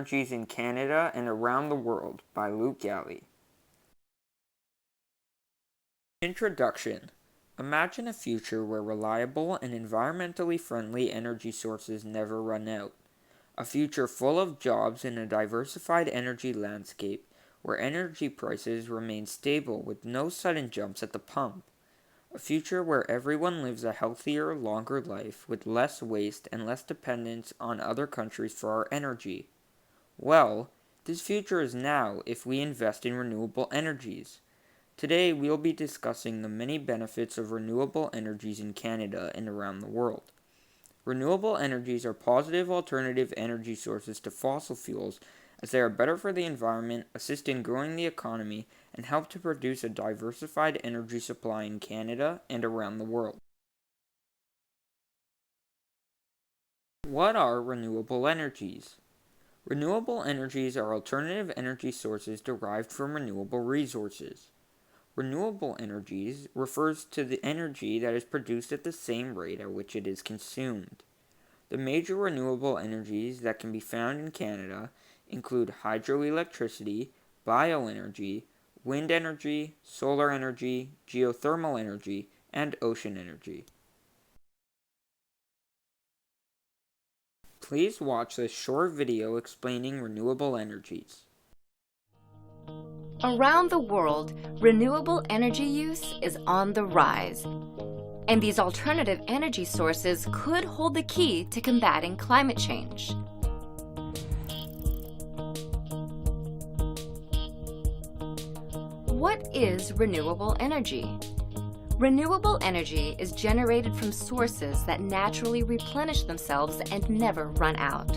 Energies in Canada and Around the World by Luke Galley. Introduction. Imagine a future where reliable and environmentally friendly energy sources never run out. A future full of jobs in a diversified energy landscape where energy prices remain stable with no sudden jumps at the pump. A future where everyone lives a healthier, longer life with less waste and less dependence on other countries for our energy. Well, this future is now if we invest in renewable energies. Today we'll be discussing the many benefits of renewable energies in Canada and around the world. Renewable energies are positive alternative energy sources to fossil fuels as they are better for the environment, assist in growing the economy, and help to produce a diversified energy supply in Canada and around the world. What are renewable energies? Renewable energies are alternative energy sources derived from renewable resources. Renewable energies refers to the energy that is produced at the same rate at which it is consumed. The major renewable energies that can be found in Canada include hydroelectricity, bioenergy, wind energy, solar energy, geothermal energy, and ocean energy. Please watch this short video explaining renewable energies. Around the world, renewable energy use is on the rise. And these alternative energy sources could hold the key to combating climate change. What is renewable energy? Renewable energy is generated from sources that naturally replenish themselves and never run out.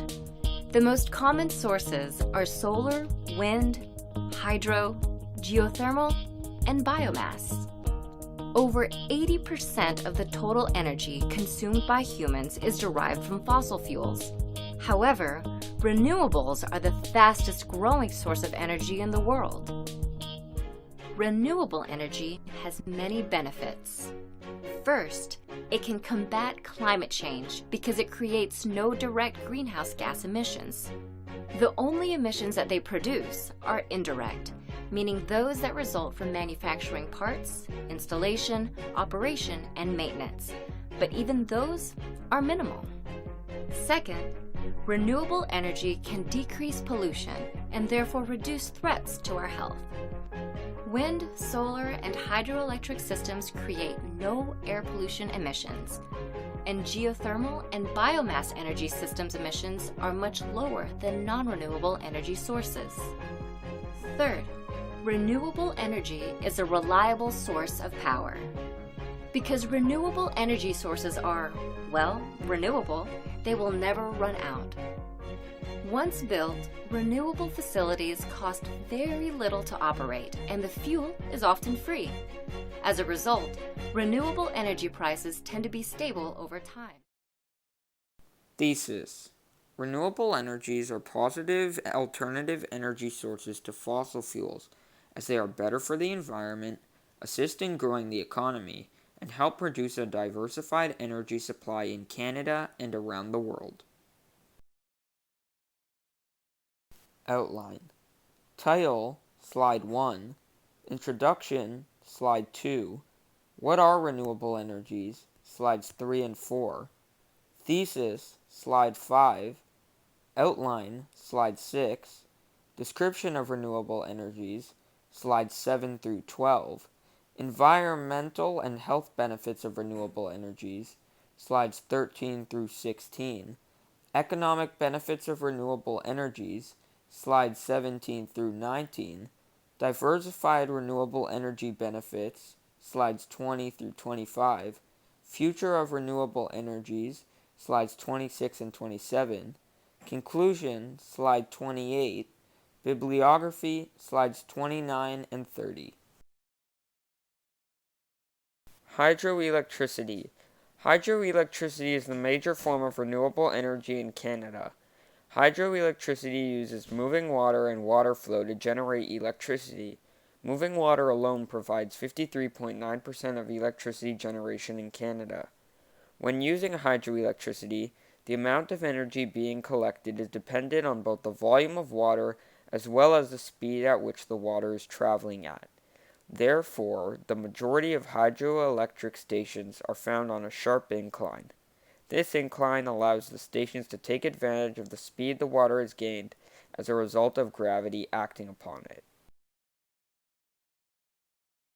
The most common sources are solar, wind, hydro, geothermal, and biomass. Over 80% of the total energy consumed by humans is derived from fossil fuels. However, renewables are the fastest growing source of energy in the world. Renewable energy has many benefits. First, it can combat climate change because it creates no direct greenhouse gas emissions. The only emissions that they produce are indirect, meaning those that result from manufacturing parts, installation, operation, and maintenance. But even those are minimal. Second, renewable energy can decrease pollution and therefore reduce threats to our health. Wind, solar, and hydroelectric systems create no air pollution emissions, and geothermal and biomass energy systems emissions are much lower than non-renewable energy sources. Third, renewable energy is a reliable source of power. Because renewable energy sources are, well, renewable, they will never run out. Once built, renewable facilities cost very little to operate, and the fuel is often free. As a result, renewable energy prices tend to be stable over time. Thesis. Renewable energies are positive alternative energy sources to fossil fuels as they are better for the environment, assist in growing the economy, and help produce a diversified energy supply in Canada and around the world. Outline. Title, Slide 1. Introduction, Slide 2. What are renewable energies? Slides 3 and 4. Thesis, Slide 5. Outline, Slide 6. Description of renewable energies, Slides 7 through 12. Environmental and health benefits of renewable energies, Slides 13 through 16. Economic benefits of renewable energies, Slides 17 through 19. Diversified renewable energy benefits, Slides 20 through 25. Future of renewable energies, Slides 26 and 27. Conclusion, Slide 28. Bibliography, Slides 29 and 30. Hydroelectricity. Hydroelectricity is the major form of renewable energy in Canada. Hydroelectricity uses moving water and water flow to generate electricity. Moving water alone provides 53.9% of electricity generation in Canada. When using hydroelectricity, The amount of energy being collected is dependent on both the volume of water as well as the speed at which the water is traveling at. Therefore, the majority of hydroelectric stations are found on a sharp incline. This incline allows the stations to take advantage of the speed the water has gained as a result of gravity acting upon it.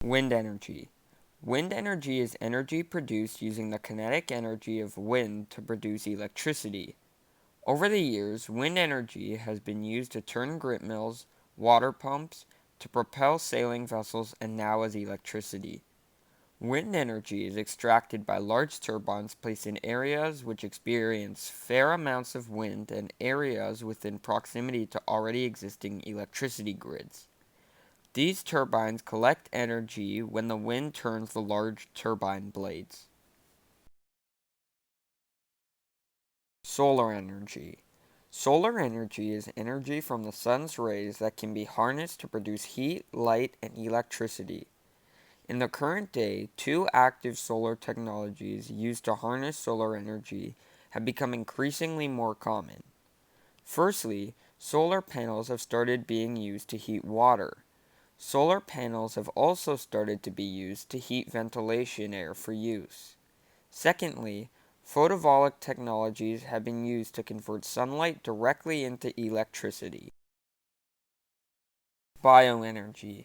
Wind energy. Wind energy is energy produced using the kinetic energy of wind to produce electricity. Over the years, wind energy has been used to turn grist mills, water pumps, to propel sailing vessels, and now as electricity. Wind energy is extracted by large turbines placed in areas which experience fair amounts of wind and areas within proximity to already existing electricity grids. These turbines collect energy when the wind turns the large turbine blades. Solar energy. Solar energy is energy from the sun's rays that can be harnessed to produce heat, light, and electricity. In the current day, two active solar technologies used to harness solar energy have become increasingly more common. Firstly, solar panels have started being used to heat water. Solar panels have also started to be used to heat ventilation air for use. Secondly, photovoltaic technologies have been used to convert sunlight directly into electricity. Bioenergy.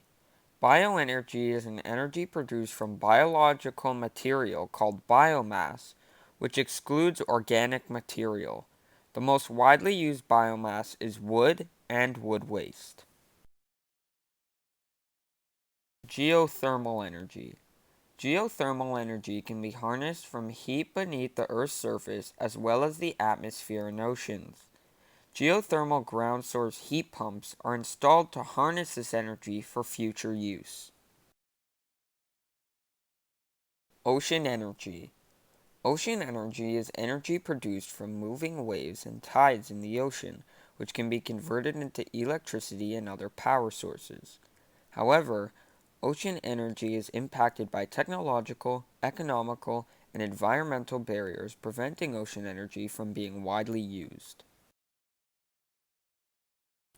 Bioenergy is an energy produced from biological material called biomass, which excludes organic material. The most widely used biomass is wood and wood waste. Geothermal energy. Geothermal energy can be harnessed from heat beneath the Earth's surface as well as the atmosphere and oceans. Geothermal ground source heat pumps are installed to harness this energy for future use. Ocean energy. Ocean energy is energy produced from moving waves and tides in the ocean, which can be converted into electricity and other power sources. However, ocean energy is impacted by technological, economical, and environmental barriers preventing ocean energy from being widely used.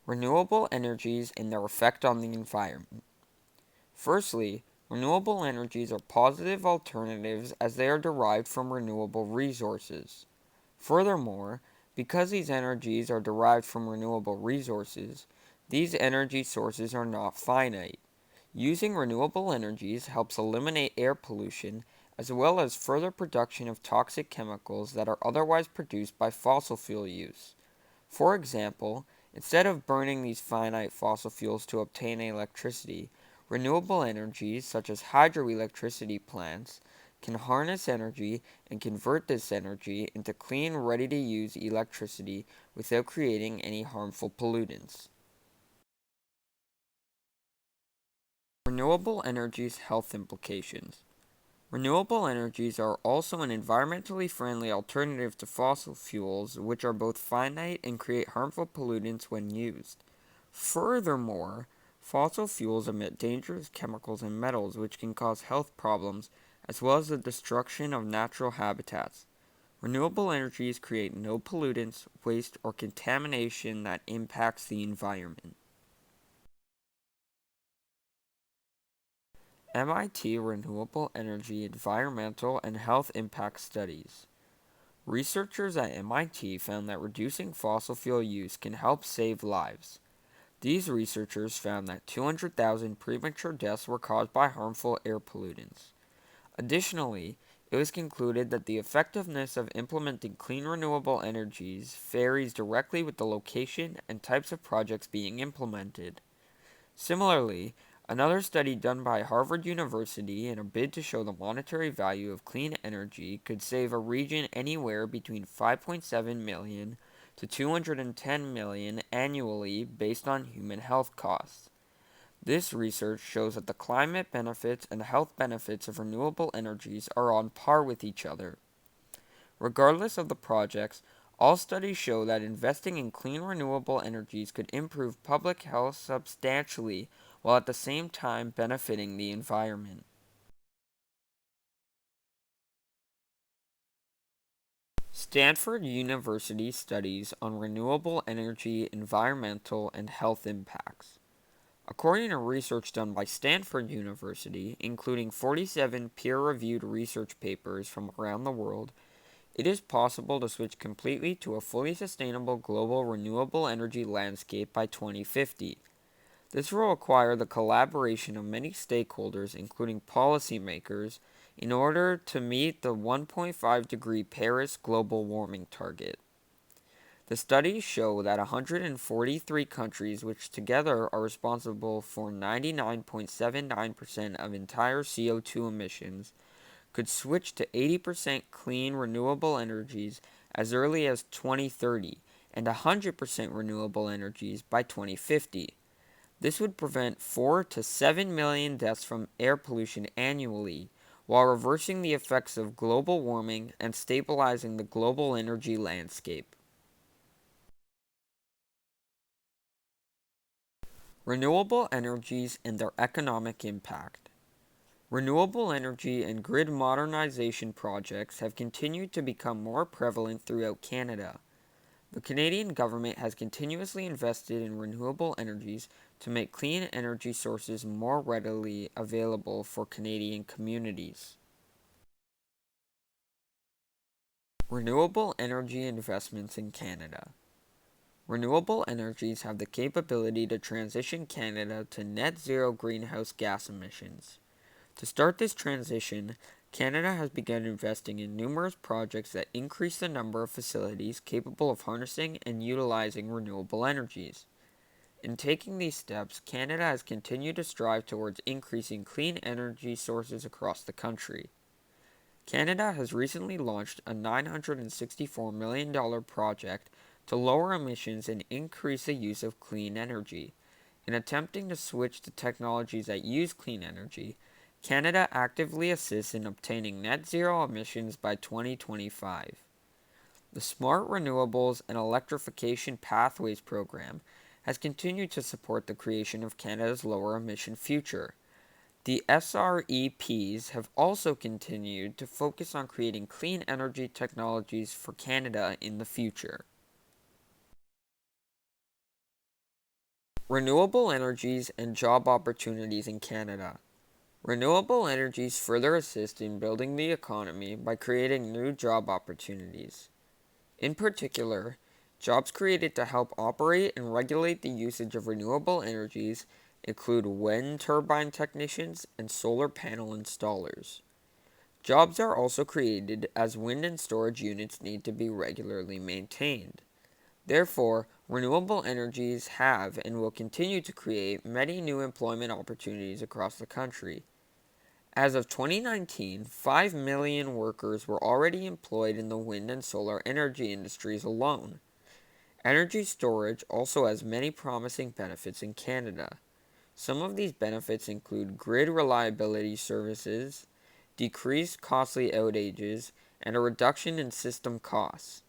Renewable energies and their effect on the environment. Firstly, renewable energies are positive alternatives as they are derived from renewable resources. Furthermore, because these energies are derived from renewable resources, these energy sources are not finite. Using renewable energies helps eliminate air pollution as well as further production of toxic chemicals that are otherwise produced by fossil fuel use. For example, instead of burning these finite fossil fuels to obtain electricity, renewable energies such as hydroelectricity plants can harness energy and convert this energy into clean, ready-to-use electricity without creating any harmful pollutants. Renewable energies' health implications. Renewable energies are also an environmentally friendly alternative to fossil fuels, which are both finite and create harmful pollutants when used. Furthermore, fossil fuels emit dangerous chemicals and metals which can cause health problems, as well as the destruction of natural habitats. Renewable energies create no pollutants, waste, or contamination that impacts the environment. MIT Renewable Energy Environmental and Health Impact Studies. Researchers at MIT found that reducing fossil fuel use can help save lives. These researchers found that 200,000 premature deaths were caused by harmful air pollutants. Additionally, it was concluded that the effectiveness of implementing clean renewable energies varies directly with the location and types of projects being implemented. Similarly, another study done by Harvard University in a bid to show the monetary value of clean energy could save a region anywhere between 5.7 million to 210 million annually based on human health costs. This research shows that the climate benefits and health benefits of renewable energies are on par with each other. Regardless of the projects, all studies show that investing in clean renewable energies could improve public health substantially while at the same time benefiting the environment. Stanford University studies on renewable energy, environmental, and health impacts. According to research done by Stanford University, including 47 peer-reviewed research papers from around the world, it is possible to switch completely to a fully sustainable global renewable energy landscape by 2050. This will require the collaboration of many stakeholders, including policymakers, in order to meet the 1.5-degree Paris global warming target. The studies show that 143 countries, which together are responsible for 99.79% of entire CO2 emissions, could switch to 80% clean renewable energies as early as 2030 and 100% renewable energies by 2050. This would prevent 4 to 7 million deaths from air pollution annually, while reversing the effects of global warming and stabilizing the global energy landscape. Renewable energies and their economic impact. Renewable energy and grid modernization projects have continued to become more prevalent throughout Canada. The Canadian government has continuously invested in renewable energies to make clean energy sources more readily available for Canadian communities. Renewable energy investments in Canada. Renewable energies have the capability to transition Canada to net zero greenhouse gas emissions. To start this transition, Canada has begun investing in numerous projects that increase the number of facilities capable of harnessing and utilizing renewable energies. In taking these steps, Canada has continued to strive towards increasing clean energy sources across the country. Canada has recently launched a $964 million project to lower emissions and increase the use of clean energy. In attempting to switch to technologies that use clean energy, Canada actively assists in obtaining net zero emissions by 2025. The Smart Renewables and Electrification Pathways program has continued to support the creation of Canada's lower emission future. The SREPs have also continued to focus on creating clean energy technologies for Canada in the future. Renewable energies and job opportunities in Canada. Renewable energies further assist in building the economy by creating new job opportunities. In particular, jobs created to help operate and regulate the usage of renewable energies include wind turbine technicians and solar panel installers. Jobs are also created as wind and storage units need to be regularly maintained. Therefore, renewable energies have and will continue to create many new employment opportunities across the country. As of 2019, 5 million workers were already employed in the wind and solar energy industries alone. Energy storage also has many promising benefits in Canada. Some of these benefits include grid reliability services, decreased costly outages, and a reduction in system costs.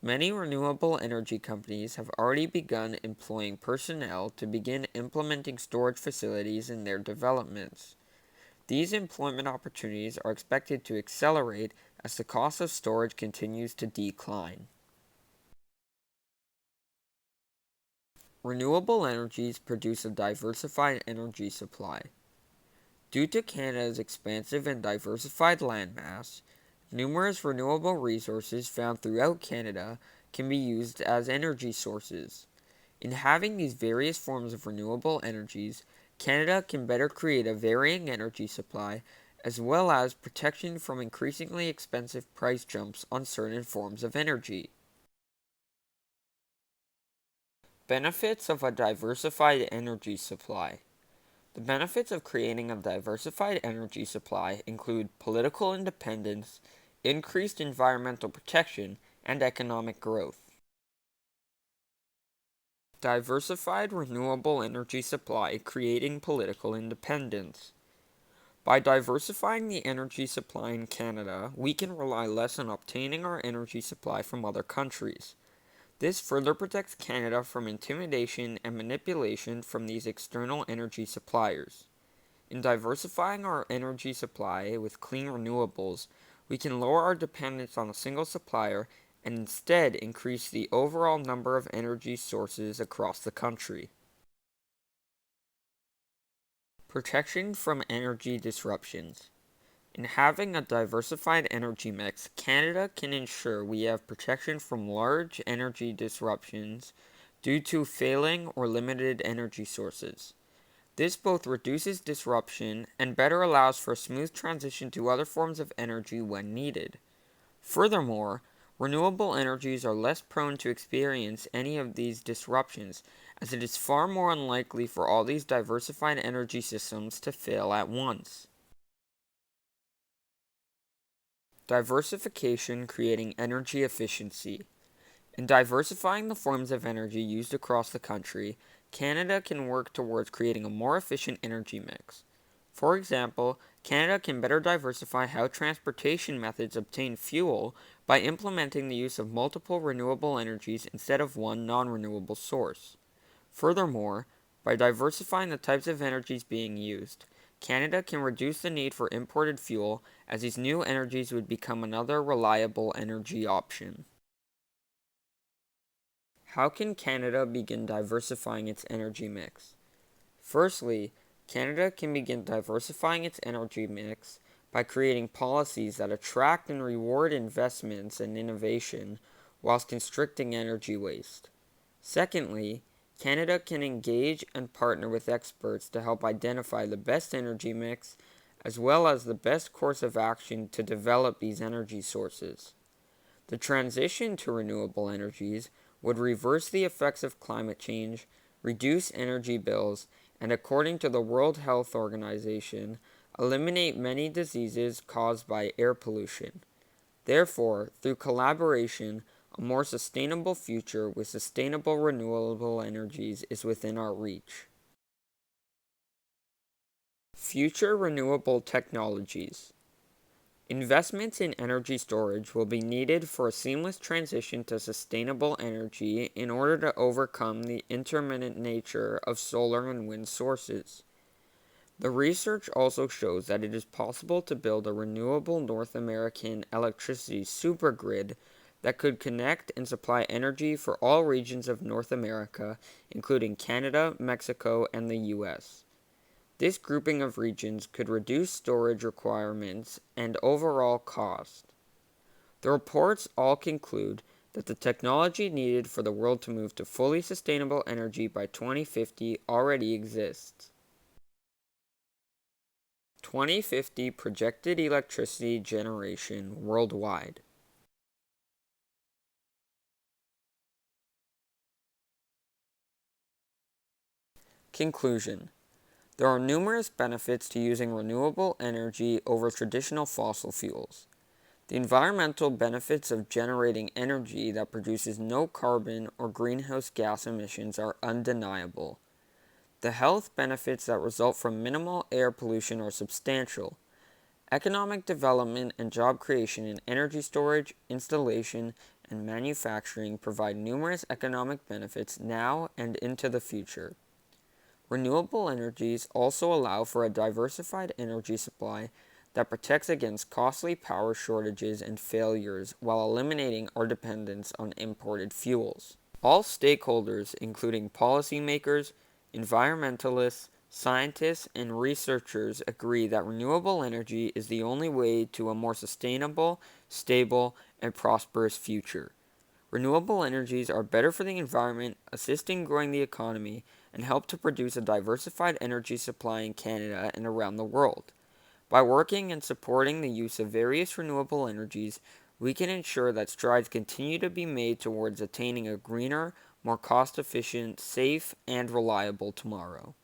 Many renewable energy companies have already begun employing personnel to begin implementing storage facilities in their developments. These employment opportunities are expected to accelerate as the cost of storage continues to decline. Renewable energies produce a diversified energy supply. Due to Canada's expansive and diversified landmass, numerous renewable resources found throughout Canada can be used as energy sources. In having these various forms of renewable energies, Canada can better create a varying energy supply as well as protection from increasingly expensive price jumps on certain forms of energy. Benefits of a diversified energy supply. The benefits of creating a diversified energy supply include political independence, increased environmental protection, and economic growth. Diversified renewable energy supply creating political independence. By diversifying the energy supply in Canada, we can rely less on obtaining our energy supply from other countries. This further protects Canada from intimidation and manipulation from these external energy suppliers. In diversifying our energy supply with clean renewables, we can lower our dependence on a single supplier and instead increase the overall number of energy sources across the country. Protection from energy disruptions. In having a diversified energy mix, Canada can ensure we have protection from large energy disruptions due to failing or limited energy sources. This both reduces disruption and better allows for a smooth transition to other forms of energy when needed. Furthermore, renewable energies are less prone to experience any of these disruptions, as it is far more unlikely for all these diversified energy systems to fail at once. Diversification creating energy efficiency. In diversifying the forms of energy used across the country, Canada can work towards creating a more efficient energy mix. For example, Canada can better diversify how transportation methods obtain fuel by implementing the use of multiple renewable energies instead of one non-renewable source. Furthermore, by diversifying the types of energies being used, Canada can reduce the need for imported fuel, as these new energies would become another reliable energy option. How can Canada begin diversifying its energy mix? Firstly, Canada can begin diversifying its energy mix by creating policies that attract and reward investments and innovation whilst constricting energy waste. Secondly, Canada can engage and partner with experts to help identify the best energy mix as well as the best course of action to develop these energy sources. The transition to renewable energies would reverse the effects of climate change, reduce energy bills, and according to the World Health Organization, eliminate many diseases caused by air pollution. Therefore, through collaboration, a more sustainable future with sustainable renewable energies is within our reach. Future renewable technologies. Investments in energy storage will be needed for a seamless transition to sustainable energy in order to overcome the intermittent nature of solar and wind sources. The research also shows that it is possible to build a renewable North American electricity supergrid that could connect and supply energy for all regions of North America, including Canada, Mexico, and the US. This grouping of regions could reduce storage requirements and overall cost. The reports all conclude that the technology needed for the world to move to fully sustainable energy by 2050 already exists. 2050 projected electricity generation worldwide. Conclusion. There are numerous benefits to using renewable energy over traditional fossil fuels. The environmental benefits of generating energy that produces no carbon or greenhouse gas emissions are undeniable. The health benefits that result from minimal air pollution are substantial. Economic development and job creation in energy storage, installation, and manufacturing provide numerous economic benefits now and into the future. Renewable energies also allow for a diversified energy supply that protects against costly power shortages and failures while eliminating our dependence on imported fuels. All stakeholders, including policymakers, environmentalists, scientists, and researchers, agree that renewable energy is the only way to a more sustainable, stable, and prosperous future. Renewable energies are better for the environment, assist in growing the economy, and help to produce a diversified energy supply in Canada and around the world. By working and supporting the use of various renewable energies, we can ensure that strides continue to be made towards attaining a greener, more cost-efficient, safe, and reliable tomorrow.